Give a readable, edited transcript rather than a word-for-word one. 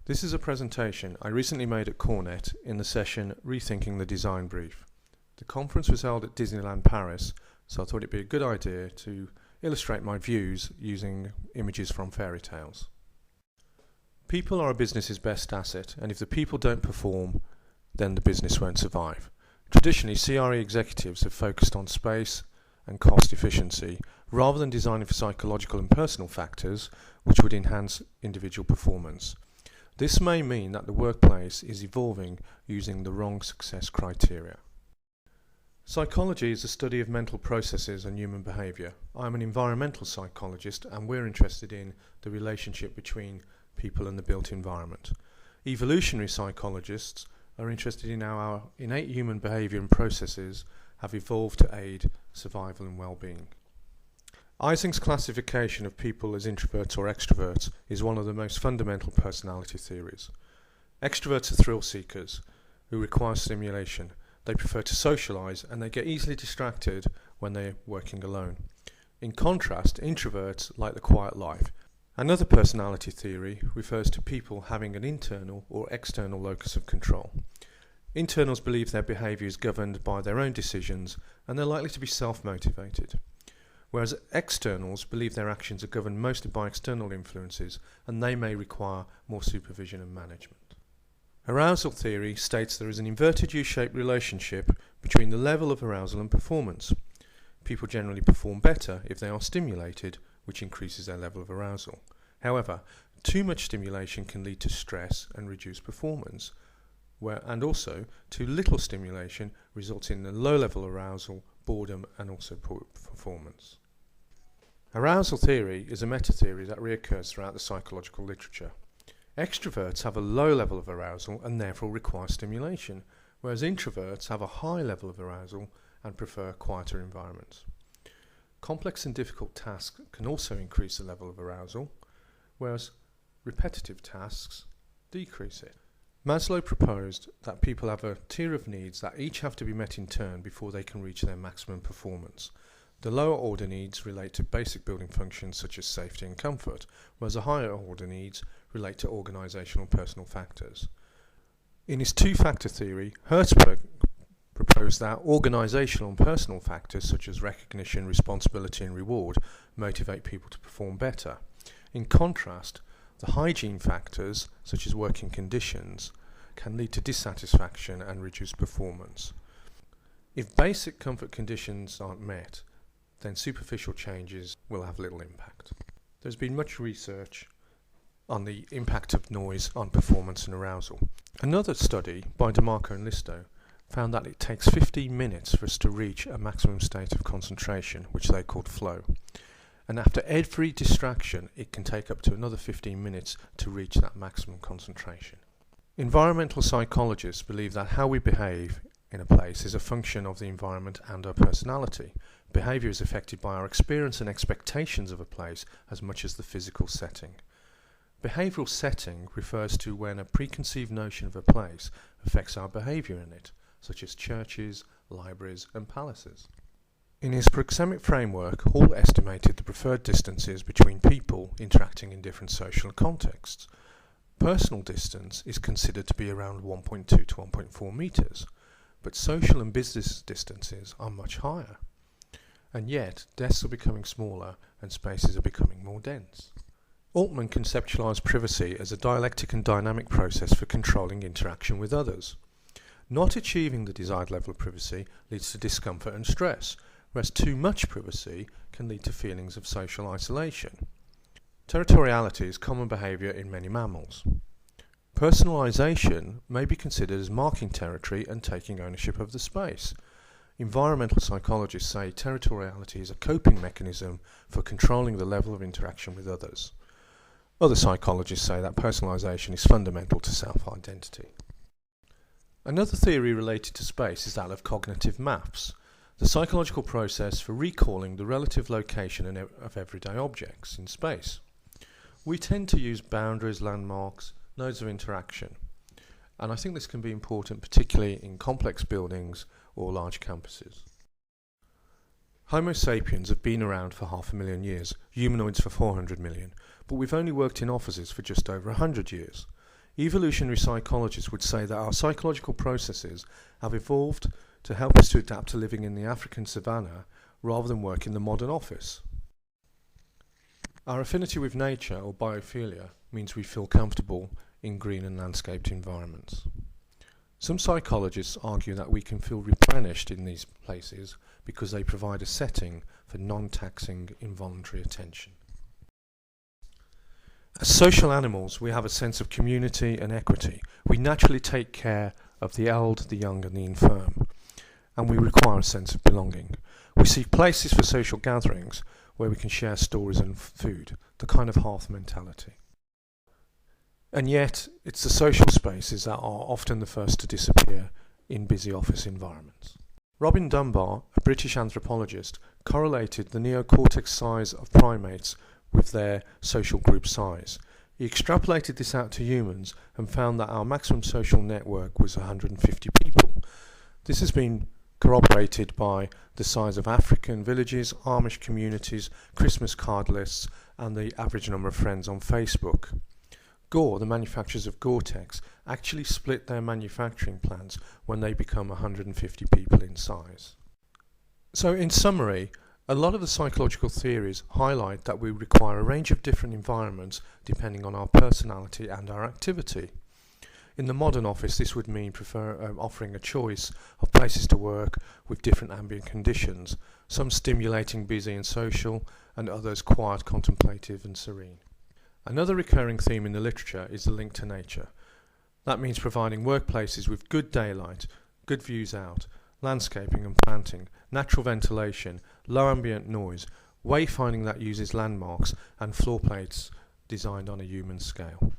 This is a presentation I recently made at Corenet in the session Rethinking the Design Brief. The conference was held at Disneyland Paris, so I thought it'd be a good idea to illustrate my views using images from fairy tales. People are a business's best asset, and if the people don't perform, then the business won't survive. Traditionally, CRE executives have focused on space and cost efficiency rather than designing for psychological and personal factors which would enhance individual performance. This may mean that the workplace is evolving using the wrong success criteria. Psychology is the study of mental processes and human behaviour. I'm an environmental psychologist, and we're interested in the relationship between people and the built environment. Evolutionary psychologists are interested in how our innate human behaviour and processes have evolved to aid survival and well-being. Ising's classification of people as introverts or extroverts is one of the most fundamental personality theories. Extroverts are thrill seekers who require stimulation. They prefer to socialise, and they get easily distracted when they're working alone. In contrast, introverts like the quiet life. Another personality theory refers to people having an internal or external locus of control. Internals believe their behaviour is governed by their own decisions, and they're likely to be self-motivated. Whereas externals believe their actions are governed mostly by external influences, and they may require more supervision and management. Arousal theory states there is an inverted U-shaped relationship between the level of arousal and performance. People generally perform better if they are stimulated, which increases their level of arousal. However, too much stimulation can lead to stress and reduce performance, and also too little stimulation results in a low level of arousal, boredom, and also poor performance. Arousal theory is a meta-theory that reoccurs throughout the psychological literature. Extroverts have a low level of arousal and therefore require stimulation, whereas introverts have a high level of arousal and prefer quieter environments. Complex and difficult tasks can also increase the level of arousal, whereas repetitive tasks decrease it. Maslow proposed that people have a tier of needs that each have to be met in turn before they can reach their maximum performance. The lower order needs relate to basic building functions such as safety and comfort, whereas the higher order needs relate to organisational and personal factors. In his two-factor theory, Hertzberg proposed that organisational and personal factors such as recognition, responsibility and reward motivate people to perform better. In contrast, the hygiene factors, such as working conditions, can lead to dissatisfaction and reduced performance. If basic comfort conditions aren't met, then superficial changes will have little impact. There's been much research on the impact of noise on performance and arousal. Another study by DeMarco and Listo found that it takes 15 minutes for us to reach a maximum state of concentration, which they called flow. And after every distraction, it can take up to another 15 minutes to reach that maximum concentration. Environmental psychologists believe that how we behave in a place is a function of the environment and our personality. Behaviour is affected by our experience and expectations of a place as much as the physical setting. Behavioural setting refers to when a preconceived notion of a place affects our behaviour in it, such as churches, libraries and palaces. In his proxemic framework, Hall estimated the preferred distances between people interacting in different social contexts. Personal distance is considered to be around 1.2 to 1.4 metres, but social and business distances are much higher. And yet, desks are becoming smaller and spaces are becoming more dense. Altman conceptualised privacy as a dialectic and dynamic process for controlling interaction with others. Not achieving the desired level of privacy leads to discomfort and stress, whereas too much privacy can lead to feelings of social isolation. Territoriality is common behaviour in many mammals. Personalisation may be considered as marking territory and taking ownership of the space. Environmental psychologists say territoriality is a coping mechanism for controlling the level of interaction with others. Other psychologists say that personalisation is fundamental to self-identity. Another theory related to space is that of cognitive maps, the psychological process for recalling the relative location of everyday objects in space. We tend to use boundaries, landmarks, nodes of interaction. and I think this can be important particularly in complex buildings or large campuses. Homo sapiens have been around for 500,000 years, humanoids for 400 million, but we've only worked in offices for just over 100 years. Evolutionary psychologists would say that our psychological processes have evolved to help us to adapt to living in the African savannah rather than work in the modern office. Our affinity with nature, or biophilia, means we feel comfortable in green and landscaped environments. Some psychologists argue that we can feel replenished in these places because they provide a setting for non-taxing involuntary attention. As social animals, we have a sense of community and equity. We naturally take care of the old, the young and the infirm, and we require a sense of belonging. We seek places for social gatherings where we can share stories and food, the kind of hearth mentality. And yet, it's the social spaces that are often the first to disappear in busy office environments. Robin Dunbar, a British anthropologist, correlated the neocortex size of primates with their social group size. He extrapolated this out to humans and found that our maximum social network was 150 people. This has been corroborated by the size of African villages, Amish communities, Christmas card lists, and the average number of friends on Facebook. Gore, the manufacturers of Gore-Tex, actually split their manufacturing plants when they become 150 people in size. So in summary, a lot of the psychological theories highlight that we require a range of different environments depending on our personality and our activity. In the modern office, this would mean offering a choice of places to work with different ambient conditions, some stimulating, busy and social, and others quiet, contemplative and serene. Another recurring theme in the literature is the link to nature. That means providing workplaces with good daylight, good views out, landscaping and planting, natural ventilation, low ambient noise, wayfinding that uses landmarks, and floor plates designed on a human scale.